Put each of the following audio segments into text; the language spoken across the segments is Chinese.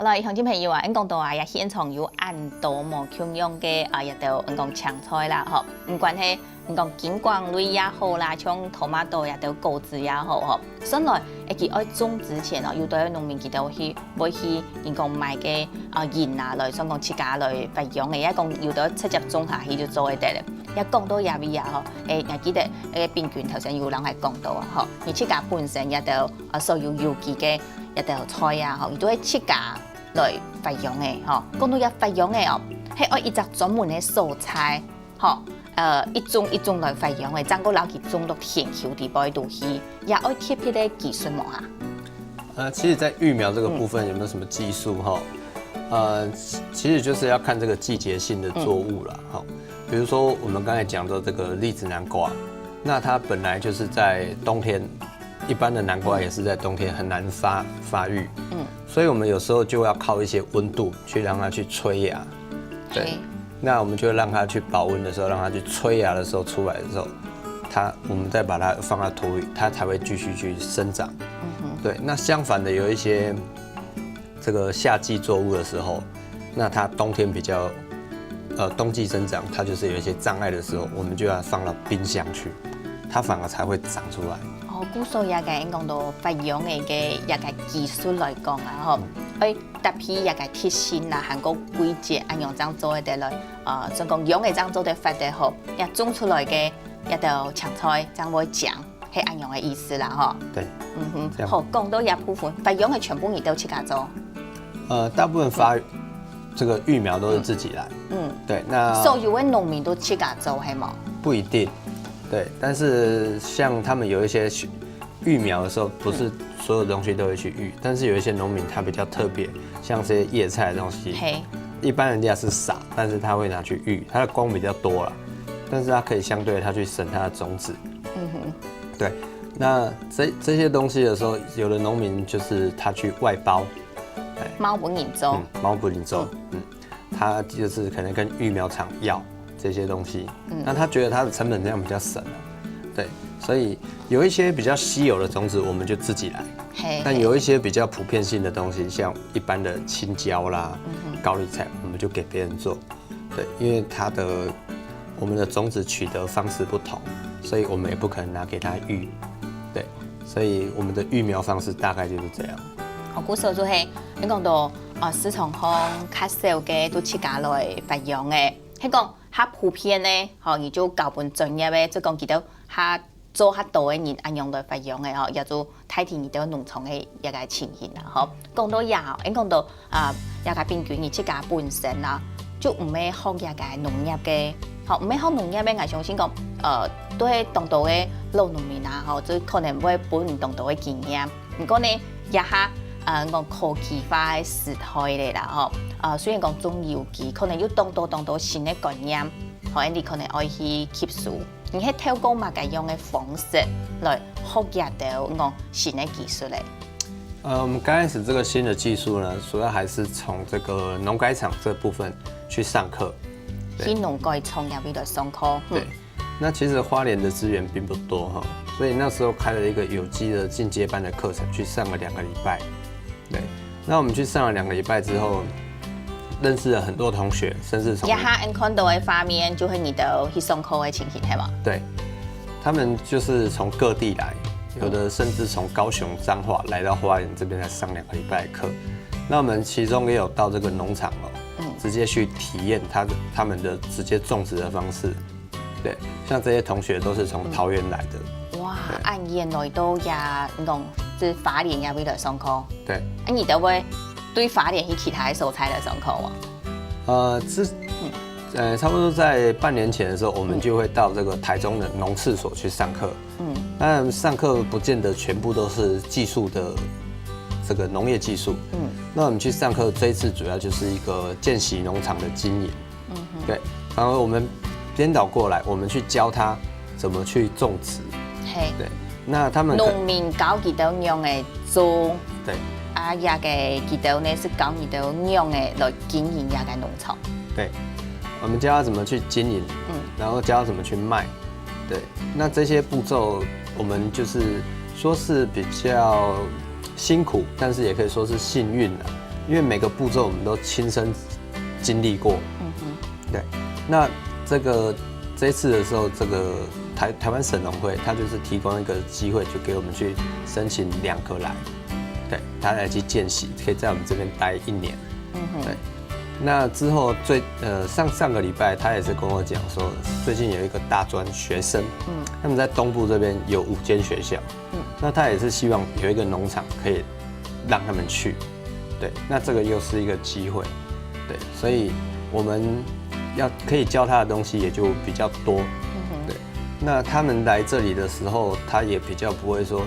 來鄉親朋友啊，我講到啊，也現場有按多麼強樣嘅也都我講青菜啦，吼，唔管係我講金光類也好啦，像토마토也都果子也好，吼，本來佢愛種之前哦，有啲農民佢都去會去我講買嘅鹽啊來，想講自家來培養嘅，一講有啲直接種下去就做得咧。一講到也味啊，吼，我記得邊卷頭先有人係講到啊，吼，而自家本身也都所有有機嘅一道菜啊，吼，亦都係自家來培養嘅，吼。講到一培養嘅哦，係愛一隻專門嘅蔬菜，吼，一種一種來培養嘅，整個撈起種到田球地步度去，也愛特別嘅技術冇啊？其實，在育苗這個部分有沒有什麼技術哈？其實就是要看這個季節性的作物啦，哈。比如說我們剛才講到這個栗子南瓜，那它本來就是在冬天，一般的南瓜也是在冬天很難發育，所以我們有時候就要靠一些溫度去讓它去催芽，對，那我們就讓它去保溫的時候，讓它去催芽的時候出來的時候，我們再把它放在土裡，它才會繼續去生長，對。那相反的有一些這個夏季作物的時候，那它冬天比較冬季生長，它就是有一些障礙的時候，我們就要放到冰箱去，它反而才會長出來。哦，古所也嘅講到培養嘅一個技術來講啊，吼，特別一個特性啦，韓國季節按樣這樣做嘅來，所講養嘅這樣做得發得好，一種出來嘅一道青菜，這樣會講係按樣嘅意思啦，吼。對，好，講到一部分培養嘅全部你都自家做。大部分這個育苗都是自己來，對，那所有的農民都自家做係冇？不一定，對，但是像他們有一些育苗的時候，不是所有東西都會去育，但是有一些農民他比較特別，像這些葉菜的東西，一般人家是撒，但是他會拿去育，它的光比較多啦，但是它可以相對他去省它的種子，對，那這些東西的時候，有的農民就是他去外包。貓本研做，貓本研做，他就是可能跟育苗廠要這些東西，那他覺得他的成本這樣比較省啊，對，所以有一些比較稀有的種子，我們就自己來，但有一些比較普遍性的東西，像一般的青椒啦、高麗菜，我們就給別人做，對，因為我們的種子取得方式不同，所以我們也不可能拿給他育，對，所以我們的育苗方式大概就是這樣。我估數就係你講到市場上較少嘅都自家來培養嘅，係講較普遍咧，嗬，而就教本專業嘅，即講見到較做較多嘅人按樣來培養嘅，嗬，也就睇見而到農場嘅一個情形啦，嗬。講到也，你講到一個邊緣而自家本身啦，就唔係學一個農業嘅，嗬，唔係學農業嘅，我相信講都係當道嘅老農民啊，嗬，就可能會本唔當道嘅經驗，唔過呢一下。講科技化嘅時代嚟啦，嗬，雖然講種有機，可能要當到新嘅概念，可能你可能可以去吸收，而係透過乜嘅樣嘅方式來學習到講新嘅技術嚟。我們剛開始這個新的技術呢，主要還是從這個農改場這部分去上課。去農改場入邊來上課。對，那其實花蓮的資源並不多哈，所以那時候開了一個有機的進階班的課程，去上了2個禮拜。對，那我們去上了2個禮拜之後，認識了很多同學，甚至從你看到的畫面就係你的去上課的情形係嘛？對，他們就是從各地來，有的甚至從高雄彰化來到花蓮這邊來上2個禮拜的課。那我們其中也有到這個農場哦，直接去體驗他們的直接種植的方式。對，像這些同學都是從桃園來的。哇，按原來都也講。即係花蓮入邊來上課，對，你都會對花蓮去其他蔬菜來上課喎？差不多在半年前的時候，我們就會到這個台中的農試所去上課。但上課不見得全部都是技術的這個農業技術。那我們去上課，這一次主要就是一個見習農場的經營。對，反而我們顛倒過來，我們去教他怎麼去種植。對。那他們農民教佢哋樣嘅做，對，也嘅佢哋呢是教佢哋樣嘅來經營一個農場。對，我們教他怎麼去經營，然後教他怎麼去賣，對，那這些步驟我們就是說是比較辛苦，但是也可以說是幸運的，因为每个步骤我们都亲身经历过。对。那这一次的时候，这个台湾省农会，它就是提供一个机会，就给我们去申请2个来，对，他来去见习，可以在我们这边待1年。对。那之后上个礼拜，他也是跟我讲说，最近有一个大专学生，他们在东部这边有5间学校，那他也是希望有一个农场可以让他们去，对，那这个又是一个机会，对，所以我们可以教他的东西也就比较多，对，那他们来这里的时候，他也比较不会说，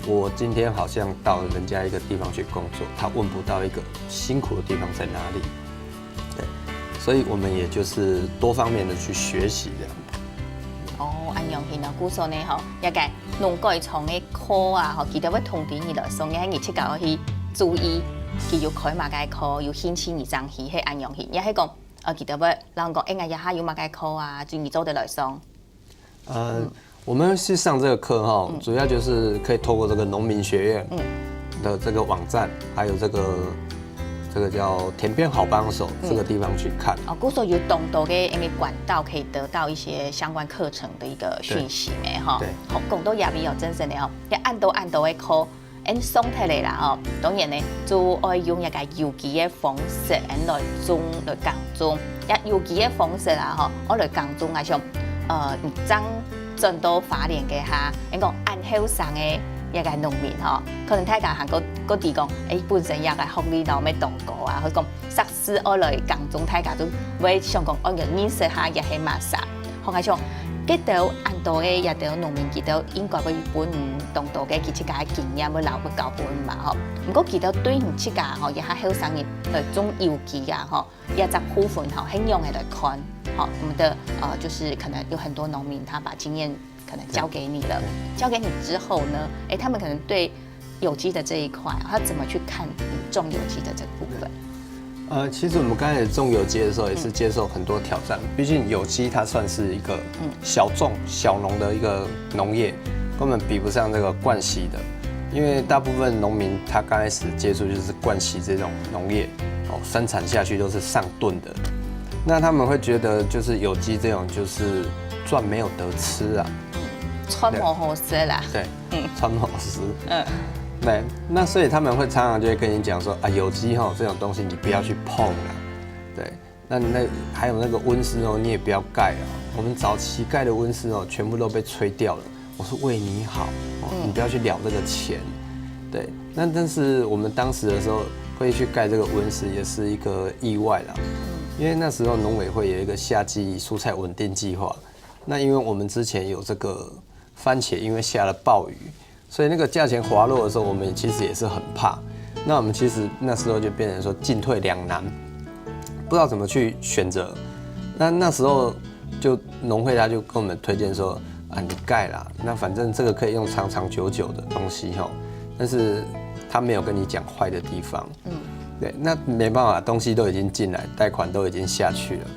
我今天好像到人家一个地方去工作，他问不到一个辛苦的地方在哪里。对，所以我们也就是多方面的去学习这样。哦，安样型啊，故说呢吼，也个农改场的课啊，吼，记得要通知你了，所以喺27号去注意，佢要開馬街課，要興起而爭起，係安樣型，也係講記得要人講，哎呀，下有馬街課啊，就你做得來上。我们去上这个课哈，主要就是可以透过这个农民学院的这个网站，还有这个叫田边好帮手这个地方去看。哦，故说有东多嘅一个管道可以得到一些相关课程的一个讯息咩哈。对。好，讲到也比较真实的哦，要按到嘅課，鬆起嚟啦哦。當然呢，就愛用一個有機嘅方式來種來耕種。有機嘅方式啦吼，我來耕種啊像種到花蓮嘅下，講按後生嘅。一個農民吼，可能大家行個地講，本身也個福利樓咩動過啊，佢講實施我來耕種，大家都會想講，我嘅認識下也係嘛啥，學下像幾條按到嘅也條農民幾條應該會本動到嘅幾隻家經驗會留會教本嘛吼，唔過幾條對唔出家吼，也係後生人來種有機啊吼，也隻部分吼很用嘅來看，好，我們的就是可能有很多農民他把經驗。可能交給你了，交給你之後呢，他們可能對有機的這一塊，他怎麼去看你種有機的這個部分？其實我們剛開始種有機的時候，也是接受很多挑戰。畢竟有機它算是一個小眾小農的一個農業，根本比不上這個慣習的。因為大部分農民他剛開始接觸就是慣習這種農業，生產下去都是上噸的，那他們會覺得就是有機這種就是賺沒有得吃啊。穿模好食啦，对，穿模食，对，那所以他们会常常就会跟你讲说啊，有机吼这种东西你不要去碰啦，对，那还有那个温室哦，你也不要盖啊，我们早期盖的温室哦，全部都被吹掉了。我说为你好，你不要去了这个钱，对，但是我们当时的时候会去盖这个温室，也是一个意外啦，因为那时候农委会有一个夏季蔬菜稳定计划，那因为我们之前有这个。番茄因为下了暴雨，所以那个价钱滑落的时候，我们其实也是很怕。那我们其实那时候就变成说进退两难，不知道怎么去选择。那时候就农会他就跟我们推荐说啊，你盖啦，那反正这个可以用长长久久的东西吼，但是他没有跟你讲坏的地方。对，那没办法，东西都已经进来，贷款都已经下去了。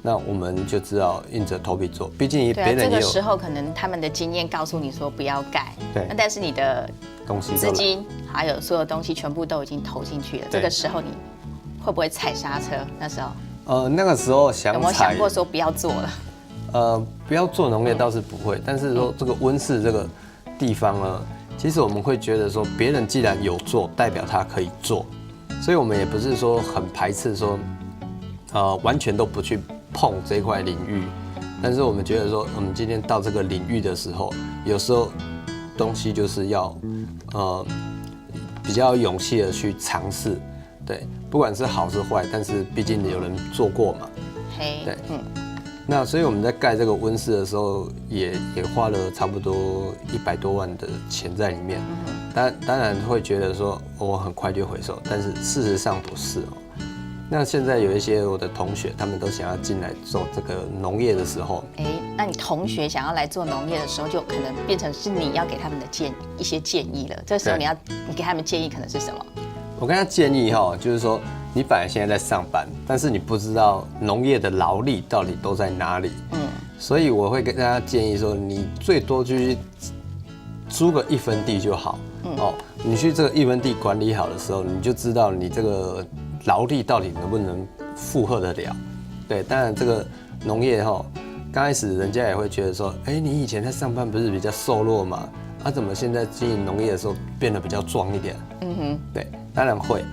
那我们就只好硬着头皮做，毕竟别人也有。这个时候可能他们的经验告诉你说不要盖，对。那但是你的东西、资金还有所有东西全部都已经投进去了，这个时候你会不会踩刹车？那时候？那个时候想有没有想过说不要做了？不要做农业倒是不会，但是说这个温室这个地方呢，其实我们会觉得说，别人既然有做，代表他可以做，所以我们也不是说很排斥说，完全都不去。碰这块领域，但是我们觉得说，我们今天到这个领域的时候，有时候东西就是要比较有勇气的去尝试，对，不管是好是坏，但是毕竟有人做过嘛，对，那所以我们在盖这个温室的时候，也花了差不多100多万的钱在里面，当然会觉得说我很快就回收，但是事实上不是哦。那现在有一些我的同学，他们都想要进来做这个农业的时候，那你同学想要来做农业的时候，就可能变成是你要给他们的一些建议了。这时候你给他们建议可能是什么？我跟他建议哈，就是说你本来现在在上班，但是你不知道农业的劳力到底都在哪里，所以我会跟大家建议说，你最多去租个1分地就好，你去这个1分地管理好的时候，你就知道你这个。劳力到底能不能负荷得了？对，当然这个农业刚开始人家也会觉得说，你以前在上班不是比较瘦弱嘛？怎么现在经营农业的时候变得比较壮一点？对，当然会。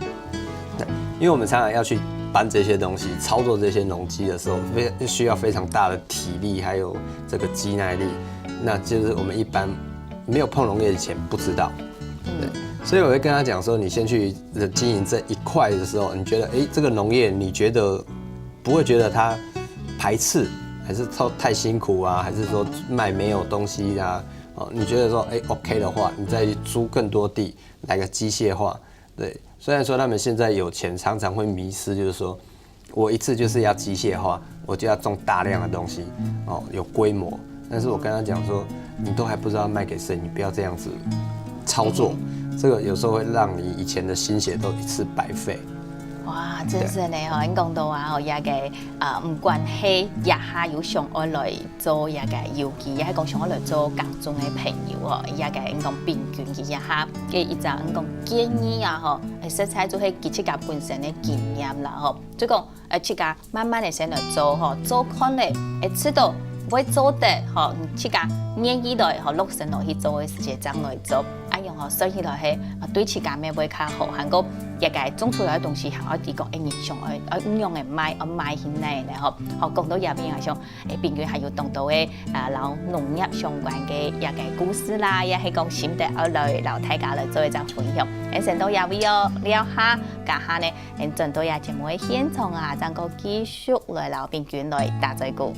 对，因为我们常常要去搬这些东西、操作这些农机的时候，需要非常大的体力，还有这个肌耐力。那就是我们一般没有碰农业以前不知道。对，所以我会跟他讲说，你先去经营这一块的时候，你觉得这个农业你觉得不会觉得它排斥，还是太辛苦啊，还是说卖没有东西啊？你觉得说OK 的话，你再租更多地来个机械化。对，虽然说他们现在有钱，常常会迷失，就是说我一次就是要机械化，我就要种大量的东西，有规模。但是我跟他讲说，你都还不知道卖给谁，你不要这样子操作，这个有时候会让你以前的心血都一次白费。哇，真是呢！你讲到也个唔管係也下有上我來做也個尤其，也係講上我來做工中嘅朋友也個講平均嘅也下嘅一隻講建議實在做係佢自家本身嘅經驗啦即講自家慢慢嘅先來做做看咧，知道會做得自家願意來落身落去做嘅事情，咁來做。用所以來係對自家咩會較好，韓國一個種出來嘅東西，行我哋講你上去唔用嘅賣起嚟咧，講到入邊係上邊佢係要動到嘅老農業相關嘅一個故事啦，也係講心得而來，老大家來做一陣分享。成到入邊了下，家下呢，進到也節目嘅現場啊，陣個繼續來老邊卷來打嘴鼓。